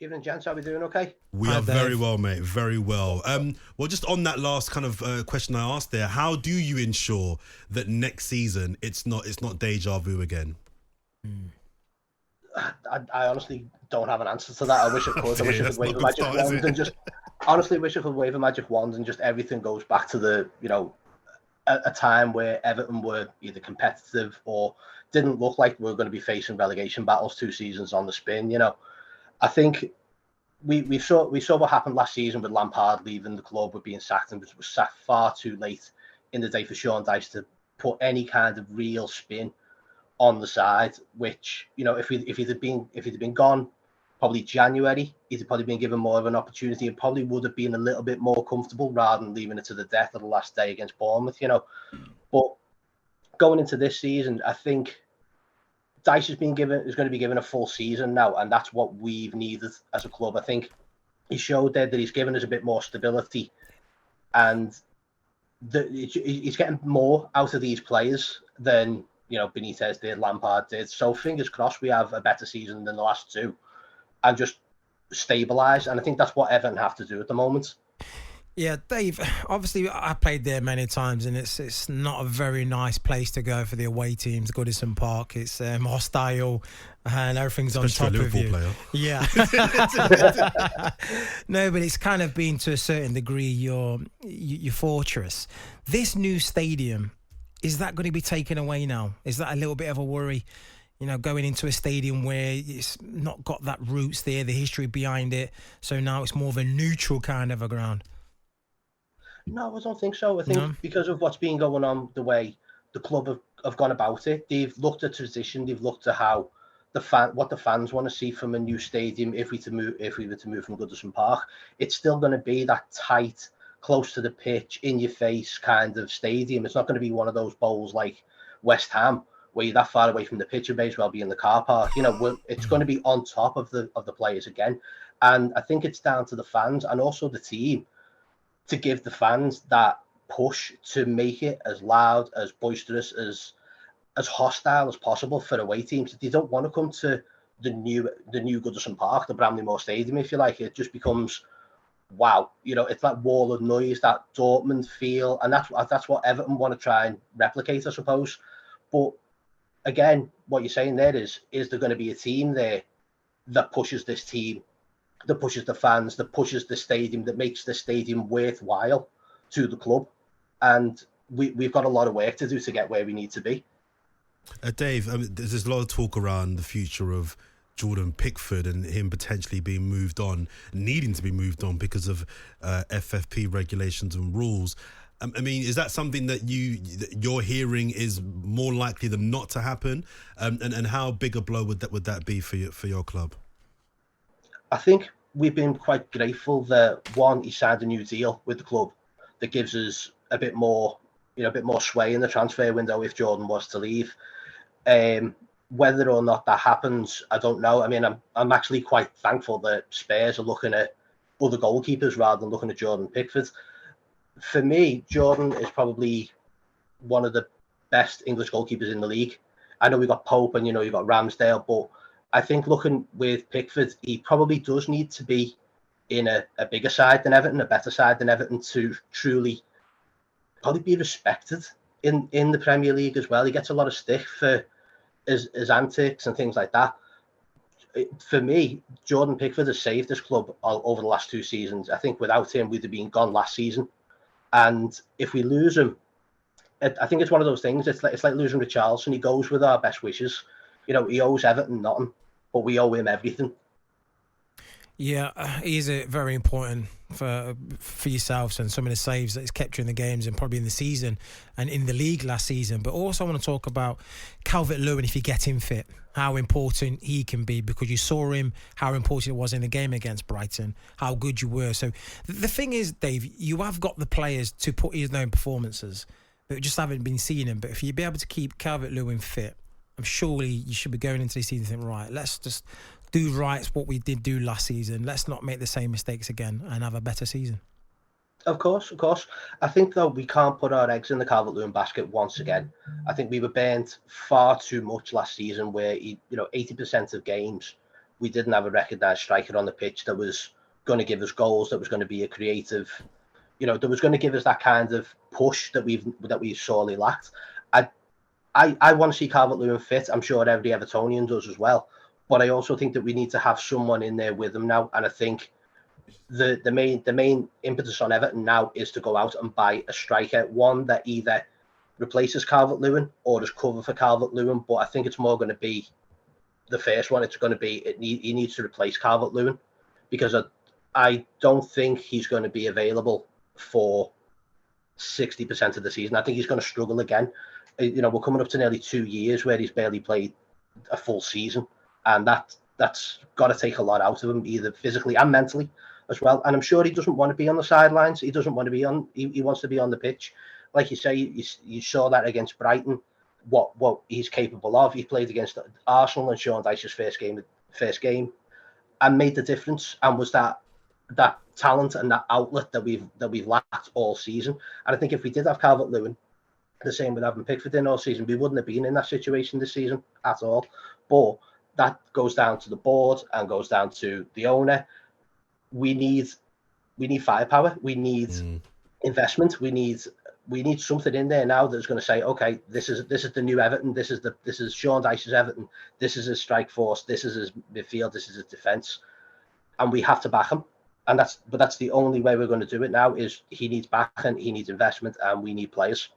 Evening, gents. How we doing? Okay. We are very well, mate. Very well. Well, just on that last kind of question I asked there, how do you ensure that next season it's not deja vu again? I honestly don't have an answer to that. I wish I could. I wish I could wave a magic wand and just honestly wish I could wave a magic wand and just everything goes back to the a time where Everton were either competitive or didn't look like we were going to be facing relegation battles 2 seasons on the spin. I think we saw what happened last season with Lampard leaving the club, with being sacked, and was sacked far too late in the day for Sean Dyche to put any kind of real spin on the side. Which if he'd have been gone probably January, he'd have probably been given more of an opportunity and probably would have been a little bit more comfortable rather than leaving it to the death of the last day against Bournemouth. But going into this season, I think Dyche is going to be given a full season now, and that's what we've needed as a club. I think he showed there that he's given us a bit more stability, and he's getting more out of these players than Benitez did, Lampard did. So fingers crossed we have a better season than the last 2, and just stabilise. And I think that's what Everton have to do at the moment. Yeah, Dave, obviously I played there many times, and it's not a very nice place to go for the away teams, Goodison Park. It's hostile and everything's especially on top of you. Player. Yeah. No, but it's kind of been, to a certain degree, your fortress. This new stadium, is that going to be taken away now? Is that a little bit of a worry? Going into a stadium where it's not got that roots there, the history behind it. So now it's more of a neutral kind of a ground. No, I don't think so. I think because of what's been going on, the way the club have gone about it, they've looked at tradition, they've looked at how what the fans want to see from a new stadium. If we were to move from Goodison Park, it's still going to be that tight, close to the pitch, in your face kind of stadium. It's not going to be one of those bowls like West Ham, where you're that far away from the pitch, you may as well be in the car park. It's going to be on top of the players again, and I think it's down to the fans and also the team to give the fans that push to make it as loud, as boisterous, as hostile as possible for away teams. They don't want to come to the new Goodison Park, the Bramley Moore Stadium, if you like. It just becomes wow. It's that wall of noise, that Dortmund feel, and that's what Everton want to try and replicate, I suppose. But again, what you're saying there is there going to be a team there that pushes this team, that pushes the fans, that pushes the stadium, that makes the stadium worthwhile to the club? And we've got a lot of work to do to get where we need to be. Dave, there's a lot of talk around the future of Jordan Pickford and him potentially being moved on, needing to be moved on because of FFP regulations and rules. Is that something that you're hearing is more likely than not to happen? And how big a blow would that be for your club? I think we've been quite grateful that, one, he signed a new deal with the club that gives us a bit more sway in the transfer window if Jordan was to leave. Whether or not that happens, I don't know. I'm actually quite thankful that Spurs are looking at other goalkeepers rather than looking at Jordan Pickford. For me, Jordan is probably one of the best English goalkeepers in the league. I know we've got Pope and you've got Ramsdale, but I think looking with Pickford, he probably does need to be in a bigger side than Everton, a better side than Everton, to truly probably be respected in the Premier League as well. He gets a lot of stick for his antics and things like that. For me, Jordan Pickford has saved this club over the last 2 seasons. I think without him, we'd have been gone last season. And if we lose him, I think it's one of those things. It's like losing Richarlison. He goes with our best wishes. He owes Everton nothing, but we owe him everything. Yeah, he is very important for yourselves and some of the saves that he's kept you in the games and probably in the season and in the league last season. But also I want to talk about Calvert-Lewin, if you get him fit, how important he can be, because you saw him, how important it was in the game against Brighton, how good you were. So the thing is, Dave, you have got the players to put his own performances, but we just haven't been seeing him. But if you be able to keep Calvert-Lewin fit, I'm surely you should be going into this season thinking, right, let's just do right what we did do last season. Let's not make the same mistakes again and have a better season. Of course. I think, though, we can't put our eggs in the Calvert-Lewin basket once again. I think we were burnt far too much last season where, 80% of games we didn't have a recognised striker on the pitch that was going to give us goals, that was going to be a creative, that was going to give us that kind of push that we sorely lacked. I want to see Calvert-Lewin fit. I'm sure every Evertonian does as well. But I also think that we need to have someone in there with him now. And I think the main impetus on Everton now is to go out and buy a striker, one that either replaces Calvert-Lewin or is cover for Calvert-Lewin. But I think it's more going to be the first one. It's going to be he needs to replace Calvert-Lewin, because I don't think he's going to be available for 60% of the season. I think he's going to struggle again. We're coming up to nearly 2 years where he's barely played a full season, and that's got to take a lot out of him, either physically and mentally as well. And I'm sure he doesn't want to be on the sidelines. He doesn't want to be on. He wants to be on the pitch, like you say. You saw that against Brighton, what he's capable of. He played against Arsenal in Sean Dyche's first game, and made the difference. And was that talent and that outlet that we've lacked all season. And I think if we did have Calvert-Lewin, the same with having Pickford in all season, we wouldn't have been in that situation this season at all. But that goes down to the board and goes down to the owner. We need firepower. We need investment. We need something in there now that's going to say, okay, this is the new Everton. This is Sean Dyche's Everton. This is his strike force. This is his midfield. This is his defence, and we have to back him. And that's the only way we're going to do it now. Is he needs backing, he needs investment, and we need players.